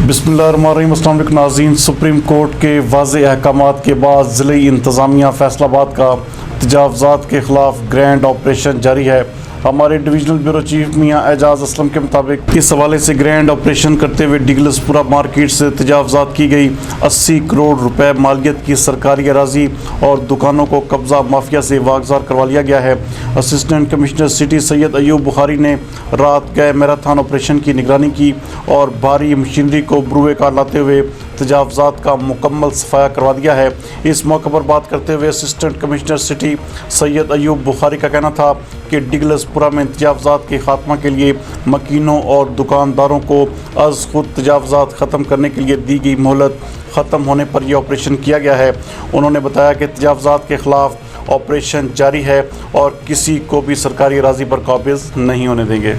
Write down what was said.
बिस्मिल्लाहिर्रहमानिर्रहीम। अस्सलाम वालेकुम नाज़रीन। सुप्रीम कोर्ट के वाज़ेह अहकामात के बाद ज़िली इंतज़ामिया फैसलाबाद का तजावुज़ात के ख़िलाफ़ ग्रैंड ऑपरेशन जारी है। हमारे डिवीज़नल ब्यूरो चीफ मियाँ एजाज़ असलम के मुताबिक इस हवाले से ग्रैंड ऑपरेशन करते हुए डिगलसपुरा मार्केट से तजावुज़ात की गई 80 करोड़ रुपए मालियत की सरकारी अराज़ी और दुकानों को कब्ज़ा माफिया से वागज़ार करवा लिया गया है। Assistant commissioner city Syed Ayub Bukhari ने रात गए मैराथन ऑपरेशन की निगरानी की और भारी मशीनरी को बरूए कार लाते हुए तजावुज़ात का मुकम्मल सफाया करवा दिया है। इस मौके पर बात करते हुए assistant commissioner city Syed Ayub Bukhari का कहना था कि डिगलसपुरा में तजावुज़ात के खात्मा के लिए मकीनों और दुकानदारों को अज़ खुद तजावुज़ात ख़त्म करने के लिए दी गई मोहलत ख़त्म होने पर यह ऑपरेशन किया गया है। उन्होंने बताया कि तजावुज़ात के ख़िलाफ़ ऑपरेशन जारी है और किसी को भी सरकारी अराज़ी पर काबिज़ नहीं होने देंगे।